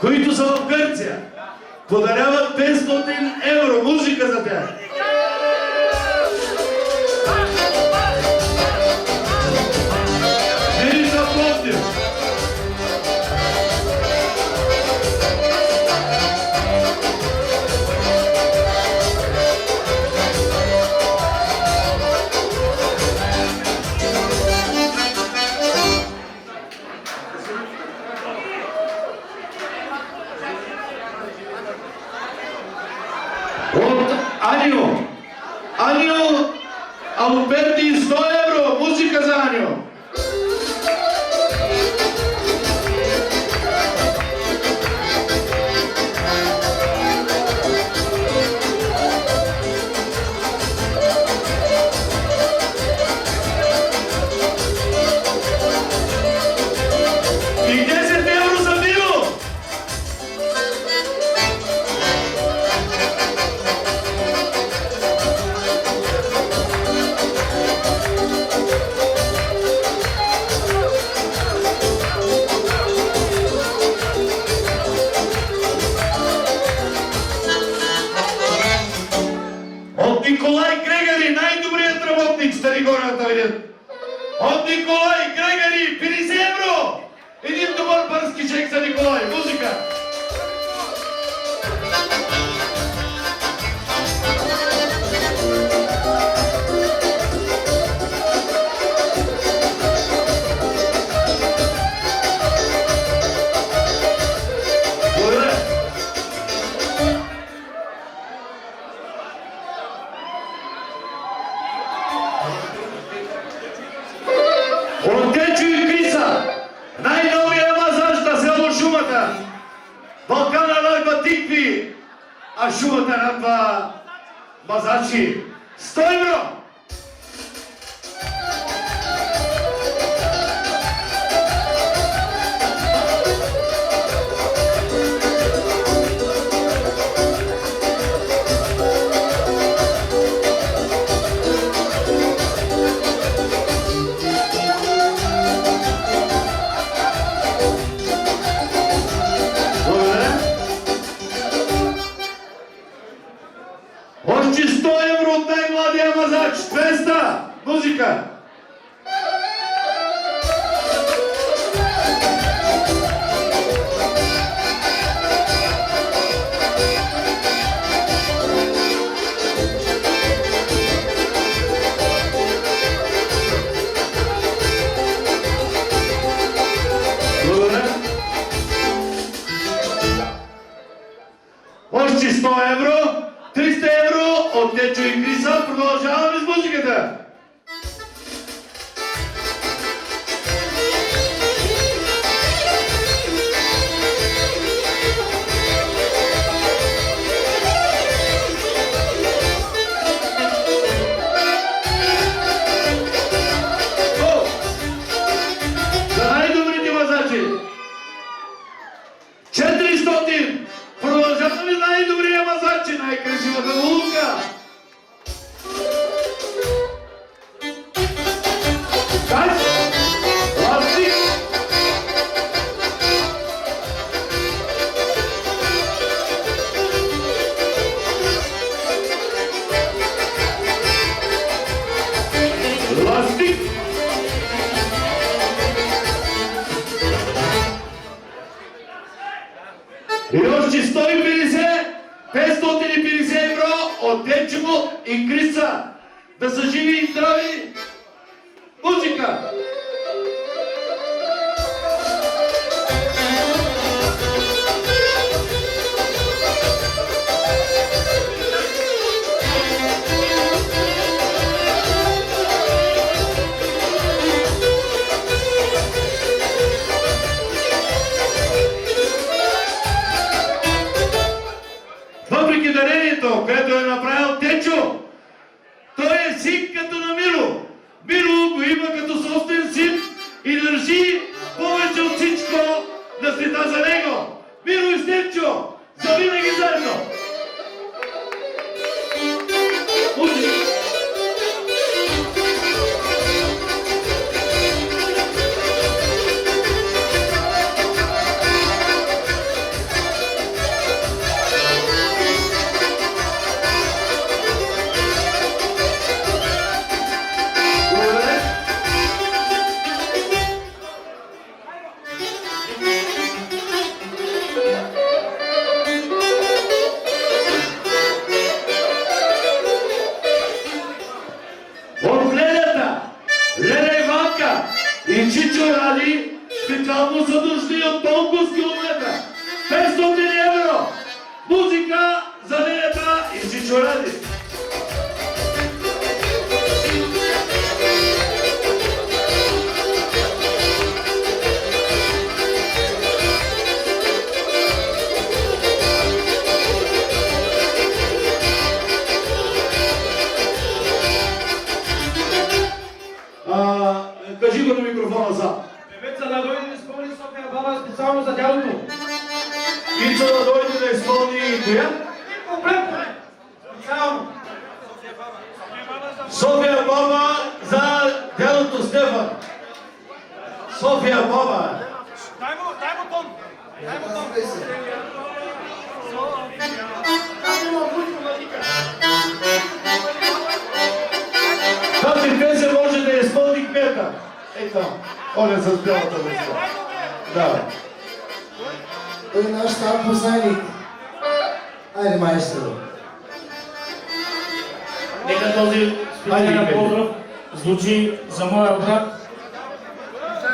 които са в Гърция. Подаряват 500 евро музика за тях. Вили са Пловдив. От Анио. Анио Алберти 100 евро. Музика за Анио. И 10 евро за Миро. От Николай Грегори, най-добрият работник в Старигорната видят. От Николай Грегори, 50 евро! Един добър бърски чек за Николай. Музика! Благодаря. От Дечо и Криса, най-новия мазач на село Шумата. Балкана радва тикви, а Шумата радва мазачи. 100 евро! Благодаря. Още 100 евро от най-младия мазач. 200! Музика! Благодаря. Още 100 евро, 300 евро от Дечо и Криса. Продължаваме с музиката. О! За най-добрите мазачи. 400! Продължаваме ли най-добрия мазач и най-красивата лука? Каш! Ластик! Ластик! И още 150, 550 евро от Дечо и Криса. Да са живи и здрави. Музика! Въпреки дарението, което е направил Дечо, той е син като на Миро. Миро го има като собствен син и държи повече от всичко на света за него. Миро и Степчо, завинаги заедно! Музика! И Чичо Ради специално са дошли от толкова с километра. 500 евро. Музика за неята и Чичо Ради. Кажи го на микрофона за. Певеца да дойде да изпълни София баба специално за дядото. Ицо да дойде да изпълни коя? Комплектно. Специално. София баба за дядото Стефан. София баба. Дай му тон. Дай му тон. Тази песен може да изпълни кмета. Ей там. Оня с бялата веста. Да. Той е наш стар познайник. Айде, майстор. Нека този специален поздрав звучи за моя брат.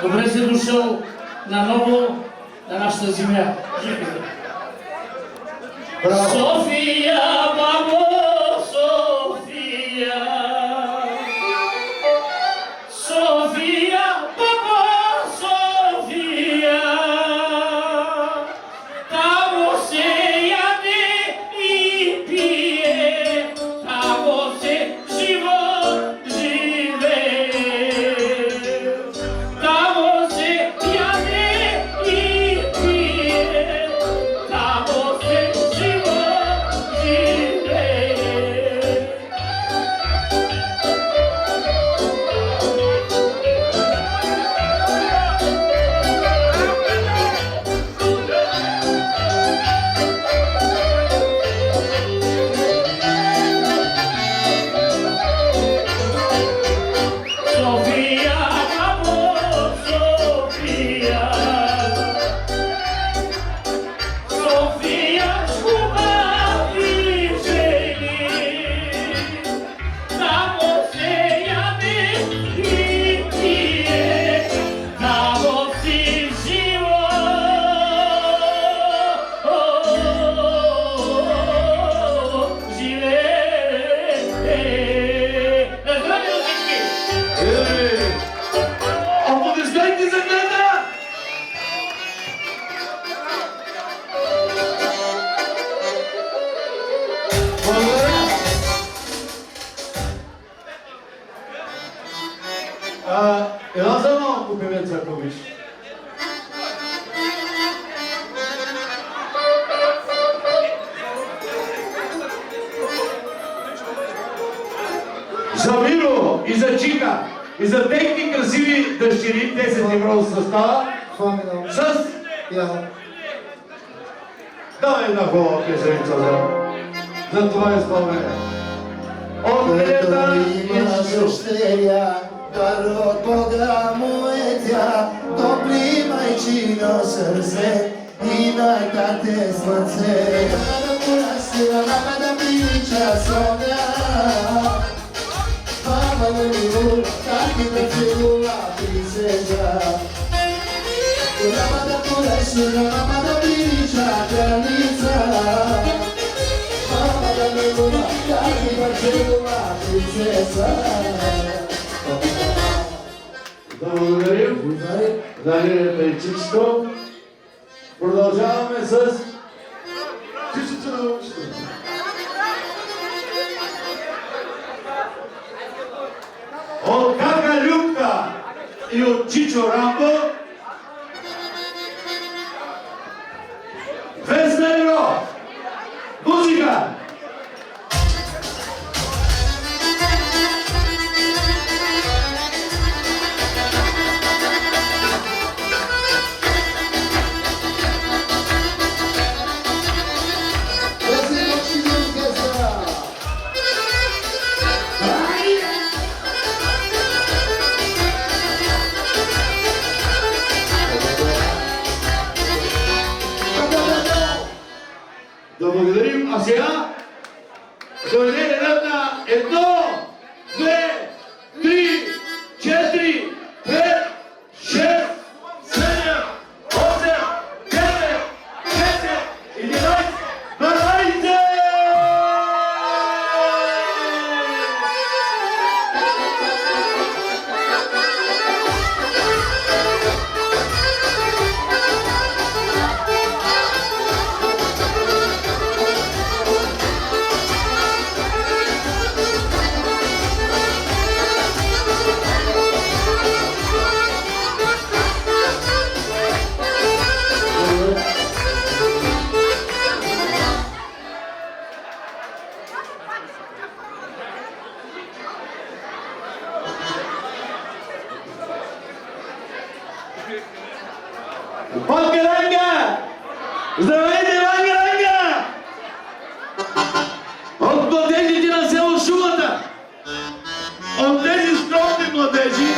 Добре си дошъл наново на нашата земя. Браво. София, бабо, София. София, бабо, София. Тамо се яде и пие, тамо се живот живее. Тамо се яде и пие, тамо се живот живее. София, бабо, София. София, хубави жени. Тамо се яде и пие, тамо си живот живее. Здравей от всички! Аплодисменти за кмета! Благодаря. Ела за малко певеца, ако биш. За Миро и за Чика и за техни красиви дъщери, 10 евро състава, Фамилия. с... Я. Давай една хубава песеница за това изпълнение. От кнета Има дъщеря, дар от Бога му е тя, топли майчино сърце и най-тате слънце. Да порасти, мама да прилича Соня. Мама да ми как и да целува присежа. Мама да порасти, мама да прилича кралица. Мама да ми как и да целува принцеса. Да благодарим за Лилията и Чичето. Продължаваме с Чичето на момчето. От Кака Любка и от Чичо Рамбо 200 евро. Музика! Да благодарим, а сега дойде ред на 1, 2, 3, 4, 5, Ванга! Здравейте, Ванга! От младежите на село Шумата, от тези скромни младежи,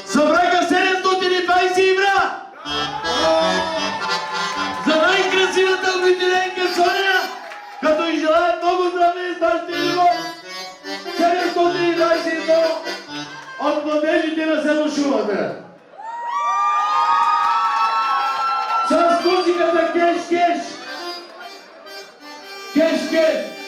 събраха 720 евра за най-красивата обикновенка Соня, като и желаят много здраве и щастие и любов. 720 евро от младежите на село Шумата. С музиката Кеш Кеш! Кеш Кеш!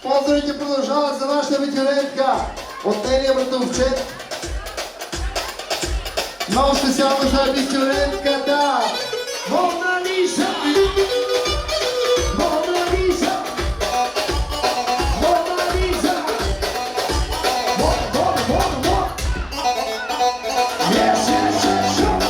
Поздравите продължават за нашата ветеранка от нейния братовчет. Много специално за ветеранката Мона Лиза! Мона Лиза! Мона Лиза! Мона! Yes, yes, yes, yes.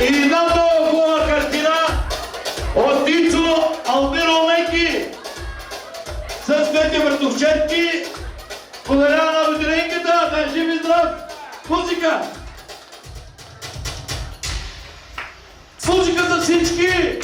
И една много хубава картина от Дицо Алмиро Леки с двете братовчетки. Подарява на ветеранката, да е жив и здрав! Музика! Музика за всички!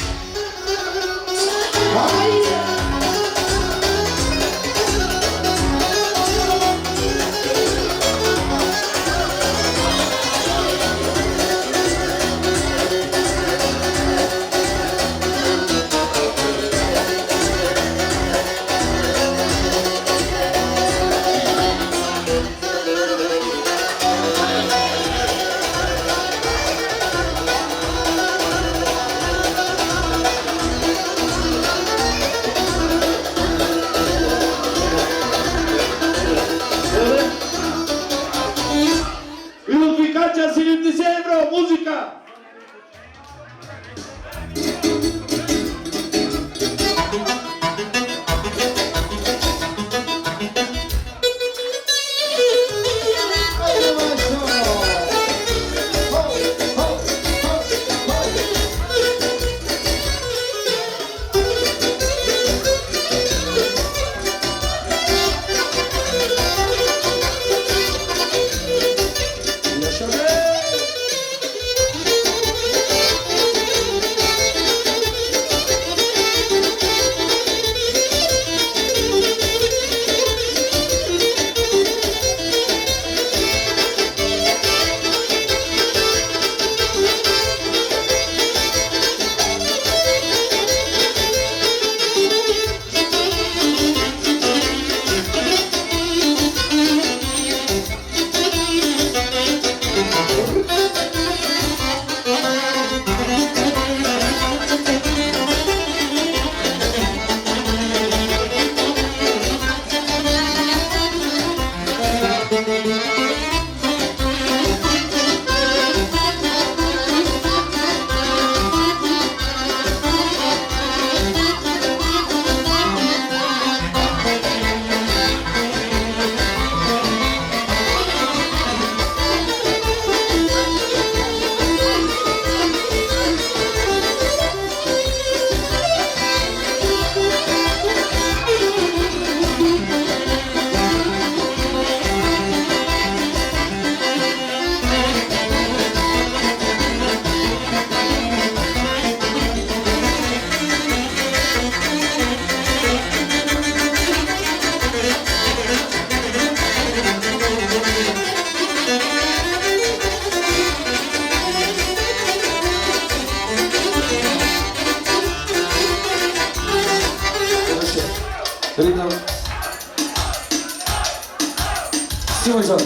Симон Жан.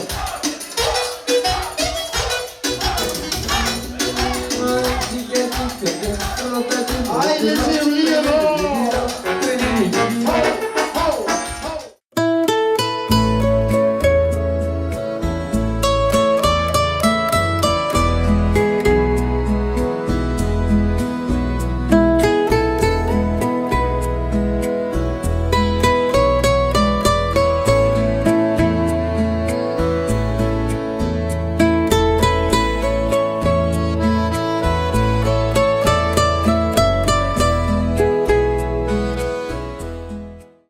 Айде, Симон,